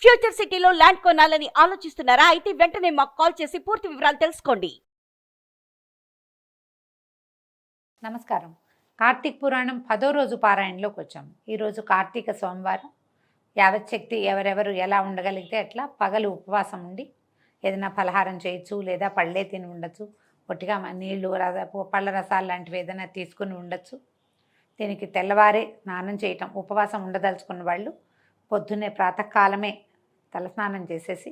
Future సిటీలో land కొనాలని ఆలోచిస్తున్నారా? అయితే వెంటనే మాకు కాల్ చేసి పూర్తి వివరాలు తెలుసుకోండి. నమస్కారం. కార్తీక పురాణం 10వ రోజు పారాయణలోకి వచ్చాం. ఈరోజు కార్తీక సోమవారం. యావచ్చక్తి ఎవరెవరు ఎలా ఉండగలిగితే అట్లా పగలు ఉపవాసం ఉండి ఏదైనా పలహారం చేయొచ్చు, లేదా పళ్ళే తిని ఉండొచ్చు, పొట్టిగా నీళ్లు పళ్ళ రసాలు లాంటివి ఏదైనా తీసుకుని ఉండొచ్చు. దీనికి తెల్లవారే స్నానం చేయటం, ఉపవాసం ఉండదలుచుకున్న వాళ్ళు పొద్దున్నే ప్రాతకాలమే తలస్నానం చేసేసి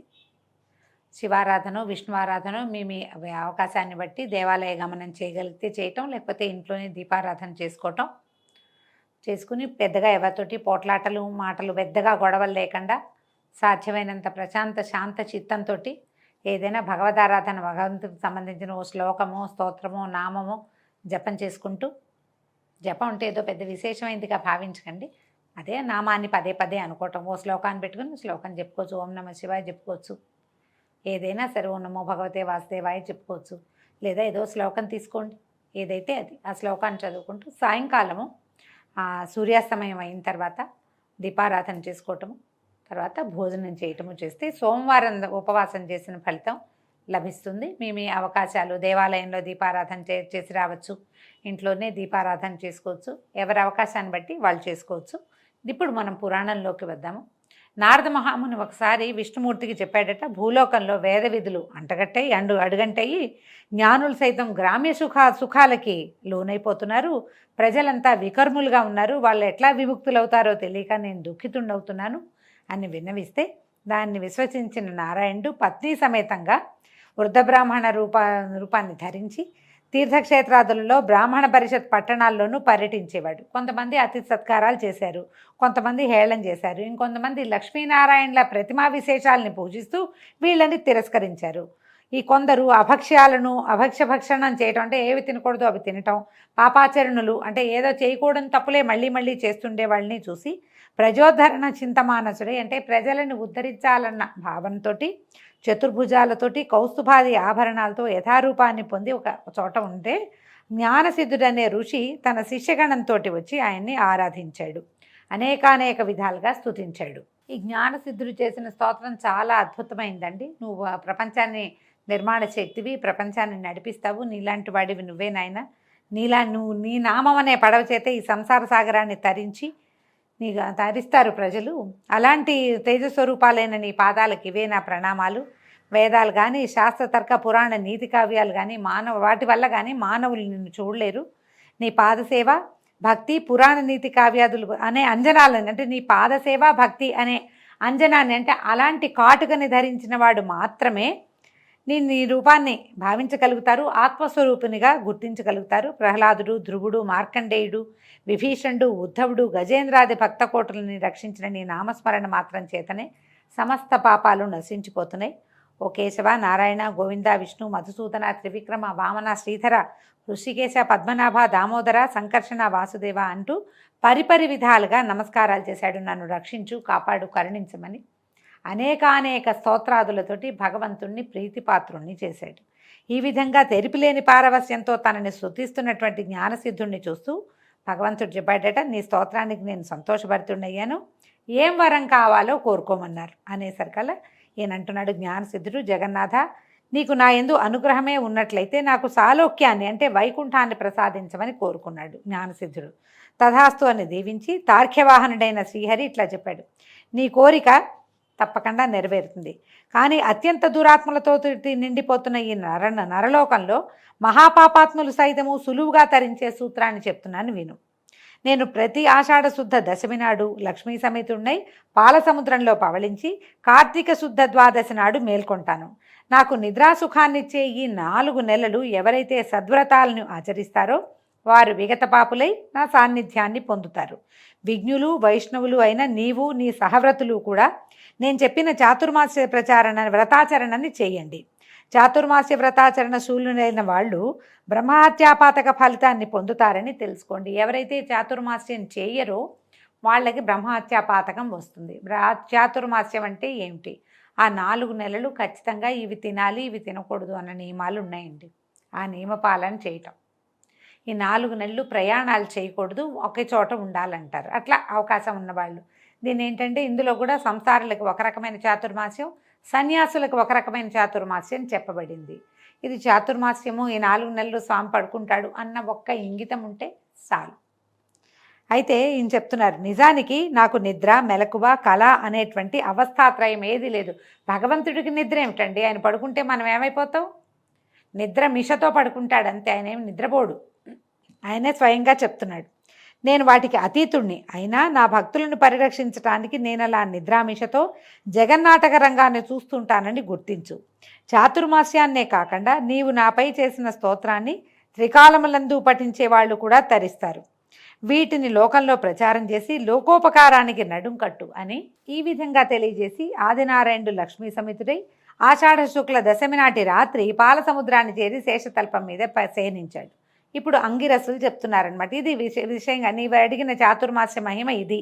శివారాధన, విష్ణువారాధన మీ అవకాశాన్ని బట్టి దేవాలయ గమనం చేయగలిగితే చేయటం, లేకపోతే ఇంట్లోనే దీపారాధన చేసుకుని పెద్దగా ఎవరితోటి పోట్లాటలు మాటలు పెద్దగా గొడవలు లేకుండా సాధ్యమైనంత ప్రశాంత శాంత చిత్తంతో ఏదైనా భగవదారాధన, భగవంతుడికి సంబంధించిన ఓ శ్లోకమో స్తోత్రమో నామమో జపం చేసుకుంటూ, జపం అంటే ఏదో పెద్ద విశేషమైందిగా భావించకండి, అదే నామాన్ని పదే పదే అనుకోవటం. ఓ శ్లోకాన్ని పెట్టుకుని శ్లోకం చెప్పుకోవచ్చు, ఓం నమ శివాయ చెప్పుకోవచ్చు, ఏదైనా సరే ఓం నమో భగవతే వాసుదేవాయ చెప్పుకోవచ్చు, లేదా ఏదో శ్లోకం తీసుకోండి, ఏదైతే అది ఆ శ్లోకాన్ని చదువుకుంటూ సాయంకాలము సూర్యాస్తమయం అయిన తర్వాత దీపారాధన చేసుకోవటము, తర్వాత భోజనం చేయటము చేస్తే సోమవారం ఉపవాసం చేసిన ఫలితం లభిస్తుంది. మీ అవకాశాలు, దేవాలయంలో దీపారాధన చేసి రావచ్చు, ఇంట్లోనే దీపారాధన చేసుకోవచ్చు, ఎవరి అవకాశాన్ని బట్టి వాళ్ళు చేసుకోవచ్చు. ఇప్పుడు మనం పురాణంలోకి వద్దాము. నారద మహాముని ఒకసారి విష్ణుమూర్తికి చెప్పాడట, భూలోకంలో వేద విధులు అంటగట్టయి అడుగంటయి, జ్ఞానులు సైతం గ్రామ్య సుఖాలకి లోనైపోతున్నారు, ప్రజలంతా వికర్ములుగా ఉన్నారు, వాళ్ళు ఎట్లా విముక్తులవుతారో తెలియక నేను దుఃఖితుండవుతున్నాను అని విన్నవిస్తే, దాన్ని విశ్వసించిన నారాయణుడు పత్ని సమేతంగా వృద్ధ బ్రాహ్మణ రూపాన్ని ధరించి తీర్థక్షేత్రాదులలో బ్రాహ్మణ పరిషత్ పట్టణాల్లోనూ పర్యటించేవాడు. కొంతమంది అతిథి సత్కారాలు చేశారు, కొంతమంది హేళన చేశారు, ఇంకొంతమంది లక్ష్మీనారాయణల ప్రతిమా విశేషాలని పూజిస్తూ వీళ్ళని తిరస్కరించారు. ఈ కొందరు భక్షణం చేయటం అంటే ఏవి తినకూడదు అవి తినటం, పాపాచరణులు అంటే ఏదో చేయకూడని తప్పులే మళ్ళీ మళ్ళీ చేస్తుండే వాళ్ళని చూసి ప్రజోద్ధరణ చింతమానసుడే అంటే ప్రజలను ఉద్ధరించాలన్న భావంతో చతుర్భుజాలతోటి కౌస్తుభాది ఆభరణాలతో యథారూపాన్ని పొంది ఒక చోట ఉంటే జ్ఞానసిద్ధుడనే ఋషి తన శిష్యగణంతో వచ్చి ఆయన్ని ఆరాధించాడు, అనేకానేక విధాలుగా స్తుతించాడు. ఈ జ్ఞానసిద్ధుడు చేసిన స్తోత్రం చాలా అద్భుతమైందండి. నువ్వు ప్రపంచాన్ని నిర్మాణ శక్తివి, ప్రపంచాన్ని నడిపిస్తావు, నీలాంటి వాడివి నువ్వే నాయన, నీ నామం అనే పడవ చేతే ఈ సంసార సాగరాన్ని తరిస్తారు ప్రజలు. అలాంటి తేజస్వరూపాలైన నీ పాదాలకు ఇవే నా ప్రణామాలు. వేదాలు కానీ, శాస్త్రతర్క పురాణ నీతి కావ్యాలు కానీ వాటి వల్ల కానీ మానవులు నిన్ను చూడలేరు. నీ పాదసేవ భక్తి పురాణ నీతి కావ్యాదులు అనే అంజనాలని అంటే నీ పాదసేవ భక్తి అనే అంజనాన్ని అంటే అలాంటి కాటుకని ధరించిన వాడు మాత్రమే నీ రూపాన్ని భావించగలుగుతారు, ఆత్మస్వరూపునిగా గుర్తించగలుగుతారు. ప్రహ్లాదుడు, ధ్రువుడు, మార్కండేయుడు, విభీషణుడు, ఉద్ధవుడు, గజేంద్రాది భక్తకోటలని రక్షించిన నీ నామస్మరణ మాత్రం చేతనే సమస్త పాపాలు నశించిపోతున్నాయి. ఓ కేశవ, నారాయణ, గోవింద, విష్ణు, మధుసూదన, త్రివిక్రమ, వామన, శ్రీధర, ఋషికేశ, పద్మనాభ, దామోదర, సంకర్షణ, వాసుదేవ అంటూ పరిపరి విధాలుగా నమస్కారాలు చేశాడు. నన్ను రక్షించు, కాపాడు, కరుణించమని అనేకానేక స్తోత్రాదులతోటి భగవంతుణ్ణి ప్రీతిపాత్రుణ్ణి చేశాడు. ఈ విధంగా తెరిపిలేని పారవస్యంతో తనని స్తుతిస్తున్నటువంటి జ్ఞానసిద్ధుణ్ణి చూస్తూ భగవంతుడు చెప్పాడట, నీ స్తోత్రానికి నేను సంతోషభరితుడయ్యాను, ఏం వరం కావాలో కోరుకోమన్నారు. అనేసరికల్లా ఈయనంటున్నాడు జ్ఞానసిద్ధుడు, జగన్నాథ, నీకు నా యందు అనుగ్రహమే ఉన్నట్లయితే నాకు సాలోక్యాన్ని అంటే వైకుంఠాన్ని ప్రసాదించమని కోరుకున్నాడు జ్ఞానసిద్ధుడు. తథాస్తు అని దీవించి తార్క్యవాహనుడైన శ్రీహరి ఇట్లా చెప్పాడు, నీ కోరిక తప్పకుండా నెరవేరుతుంది. కానీ అత్యంత దురాత్మలతో నిండిపోతున్న ఈ నరలోకంలో మహాపాపాత్ములు సైతము సులువుగా తరించే సూత్రాన్ని చెప్తున్నాను విను. నేను ప్రతి ఆషాఢ శుద్ధ దశమి నాడు లక్ష్మీ సమేతుడినై పాలసముద్రంలో పవళించి కార్తీక శుద్ధ ద్వాదశి నాడు మేల్కొంటాను. నాకు నిద్రాసుఖాన్నిచ్చే ఈ 4 నెలలు ఎవరైతే సద్వ్రతాలను ఆచరిస్తారో వారు విగత పాపులై నా సాన్నిధ్యాన్ని పొందుతారు. విజ్ఞులు, వైష్ణవులు అయిన నీవు, నీ సహవ్రతులు కూడా నేను చెప్పిన చాతుర్మాస్య వ్రతాచరణని చేయండి. చాతుర్మాస్య వ్రతాచరణ శూన్యులైన వాళ్ళు బ్రహ్మహత్యాపాతక ఫలితాన్ని పొందుతారని తెలుసుకోండి. ఎవరైతే చాతుర్మాస్యం చేయరో వాళ్ళకి బ్రహ్మహత్యాపాతకం వస్తుంది. చాతుర్మాస్యం అంటే ఏమిటి? ఆ 4 నెలలు ఖచ్చితంగా ఇవి తినాలి, ఇవి తినకూడదు అన్న నియమాలు ఉన్నాయండి. ఆ నియమపాలన చేయటం. ఈ 4 నెలలు ప్రయాణాలు చేయకూడదు, ఒకే చోట ఉండాలంటారు. అట్లా అవకాశం ఉన్నవాళ్ళు దీని ఏంటంటే ఇందులో కూడా సంసారులకు ఒక రకమైన చాతుర్మాస్యం, సన్యాసులకు ఒక రకమైన చాతుర్మాస్యం చెప్పబడింది. ఇది చాతుర్మాస్యము, ఈ 4 నెలలు స్వామి పడుకుంటాడు అన్న ఒక్క ఇంగితం ఉంటే చాలు. అయితే ఈయన చెప్తున్నారు, నిజానికి నాకు నిద్ర, మెలకువ, కళ అనేటువంటి అవస్థాత్రయం ఏది లేదు. భగవంతుడికి నిద్ర ఏమిటండి, ఆయన పడుకుంటే మనం ఏమైపోతాం? నిద్ర మిషతో పడుకుంటాడు అంతే, ఆయన ఏమి నిద్రపోడు. ఆయనే స్వయంగా చెప్తున్నాడు, నేను వాటికి అతీతుణ్ణి, అయినా నా భక్తులను పరిరక్షించటానికి నేను అలా నిద్రామిషతో జగన్నాటక రంగాన్ని చూస్తుంటానని గుర్తించు. చాతుర్మాస్యాన్నే కాకుండా నీవు నాపై చేసిన స్తోత్రాన్ని త్రికాలములందు పఠించే వాళ్ళు కూడా తరిస్తారు. వీటిని లోకంలో ప్రచారం చేసి లోకోపకారానికి నడుం కట్టు అని ఈ విధంగా తెలియజేసి ఆదినారాయణుడు లక్ష్మీ సమితుడై ఆషాఢ శుక్ల దశమి నాటి రాత్రి పాల సముద్రాన్ని చేరి శేషతల్పం మీద శయనించాడు. ఇప్పుడు అంగిరసులు చెప్తున్నారనమాట, ఇది విషయంగా నీవు అడిగిన చాతుర్మాస్య మహిమ ఇది.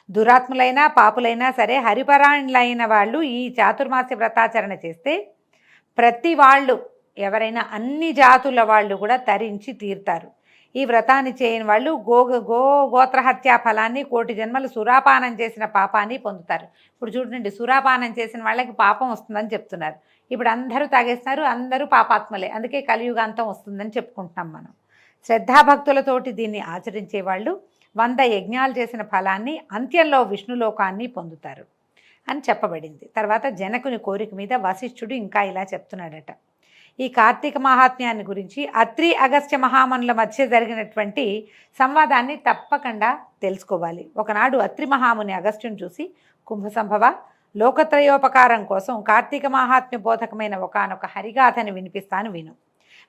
దురాత్ములైనా పాపులైనా సరే హరిపరాయణులైన వాళ్ళు ఈ చాతుర్మాస్య వ్రతాచరణ చేస్తే ప్రతి వాళ్ళు ఎవరైనా అన్ని జాతుల వాళ్ళు కూడా తరించి తీరుతారు. ఈ వ్రతాన్ని చేయని వాళ్ళు గోత్రహత్యా ఫలాన్ని, 1,000,000 జన్మలు సురాపానం చేసిన పాపాన్ని పొందుతారు. ఇప్పుడు చూడండి, సురాపానం చేసిన వాళ్ళకి పాపం వస్తుందని చెప్తున్నారు. ఇప్పుడు అందరూ తాగేస్తున్నారు, అందరూ పాపాత్మలే, అందుకే కలియుగాంతం వస్తుందని చెప్పుకుంటున్నాం మనం. శ్రద్ధాభక్తులతోటి దీన్ని ఆచరించే వాళ్ళు 100 యజ్ఞాలు చేసిన ఫలాన్ని, అంత్యంలో విష్ణులోకాన్ని పొందుతారు అని చెప్పబడింది. తర్వాత జనకుని కోరిక మీద వశిష్ఠుడు ఇంకా ఇలా చెప్తున్నాడట, ఈ కార్తీక మహాత్మ్యాన్ని గురించి అత్రి అగస్త్య మహామనుల మధ్య జరిగినటువంటి సంవాదాన్ని తప్పకుండా తెలుసుకోవాలి. ఒకనాడు అత్రి మహాముని అగస్త్యుని చూసి, కుంభసంభవ, లోకత్రయోపకారం కోసం కార్తీక మహాత్మ్య బోధకమైన ఒకానొక హరిగాథని వినిపిస్తాను విను.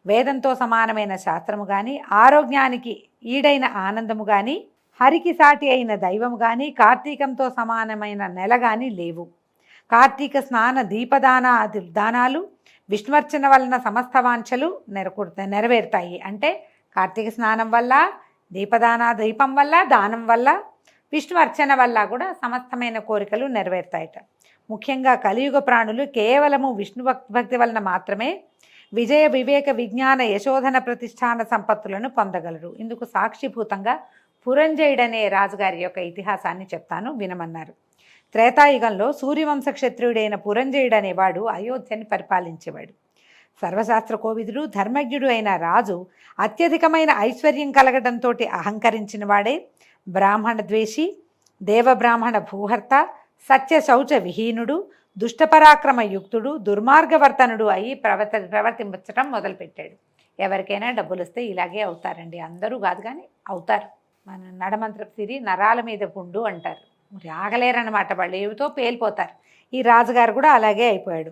వేదంతో సమానమైన శాస్త్రము కానీ, ఆరోగ్యానికి ఈడైన ఆనందము కానీ, హరికి సాటి అయిన దైవము కానీ, కార్తీకంతో సమానమైన నెల కానీ లేవు. కార్తీక స్నాన దానాలు విష్ణువర్చన వలన సమస్త వాంఛలు నెరవేరుతాయి. అంటే కార్తీక స్నానం వల్ల, దీపం వల్ల, దానం వల్ల, విష్ణువర్చన వల్ల కూడా సమస్తమైన కోరికలు నెరవేరుతాయట. ముఖ్యంగా కలియుగ ప్రాణులు కేవలము విష్ణు భక్తి వలన మాత్రమే విజయ వివేక విజ్ఞాన యశోధన ప్రతిష్టాన సంపత్తులను పొందగలరు. ఇందుకు సాక్షిభూతంగా పురంజయుడనే రాజుగారి యొక్క ఇతిహాసాన్ని చెప్తాను వినమన్నారు. త్రేతాయుగంలో సూర్యవంశ క్షత్రియుడైన పురంజయుడు అనేవాడు అయోధ్యని పరిపాలించేవాడు. సర్వశాస్త్ర కోవిదుడు, ధర్మజ్ఞుడు అయిన రాజు అత్యధికమైన ఐశ్వర్యం కలగడంతో అహంకరించిన వాడే, బ్రాహ్మణ ద్వేషి, దేవబ్రాహ్మణ భూహర్త, సత్య శౌచ విహీనుడు, దుష్టపరాక్రమ యుక్తుడు, దుర్మార్గవర్తనుడు అయి ప్రవర్తించడం మొదలుపెట్టాడు. ఎవరికైనా డబ్బులు వస్తే ఇలాగే అవుతారండి, అందరూ కాదు కానీ అవుతారు. మన నడమంత్రపు సిరి నరాల మీద పుండు అంటారు, మరి ఆగలేరన్నమాట, వాళ్ళు ఏమితో పేలిపోతారు. ఈ రాజుగారు కూడా అలాగే అయిపోయాడు.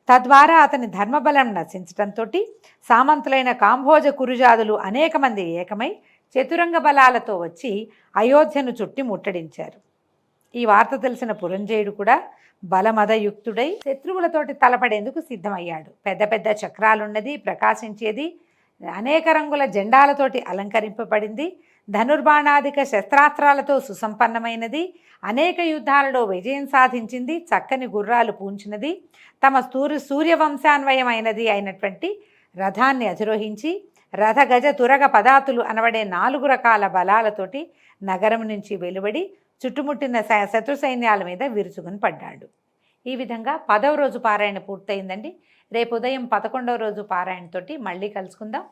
తద్వారా అతని ధర్మబలం నశించడంతో సామంతులైన కాంభోజ కురుజాదులు అనేక మంది ఏకమై చతురంగ బలాలతో వచ్చి అయోధ్యను చుట్టి ముట్టడించారు. ఈ వార్త తెలిసిన పురంజయుడు కూడా బలమదయుక్తుడై శత్రువులతోటి తలపడేందుకు సిద్ధమయ్యాడు. పెద్ద పెద్ద చక్రాలున్నది, ప్రకాశించేది, అనేక రంగుల జెండాలతోటి అలంకరింపబడింది, ధనుర్బాణాదిక శస్త్రాస్త్రాలతో సుసంపన్నమైనది, అనేక యుద్ధాలలో విజయం సాధించింది, చక్కని గుర్రాలు పూంచినది, తమ సూర్యవంశాన్వయమైనది అయినటువంటి రథాన్ని అధిరోహించి రథగజ తురగ పదాతులు అనబడే 4 రకాల బలాలతోటి నగరం నుంచి వెలువడి చుట్టుముట్టిన శత్రు సైన్యాల మీద విరుచుకుని పడ్డాడు. ఈ విధంగా 10వ రోజు పారాయణ పూర్తయిందండి. రేపు ఉదయం 11వ రోజు పారాయణతోటి మళ్ళీ కలుసుకుందాం.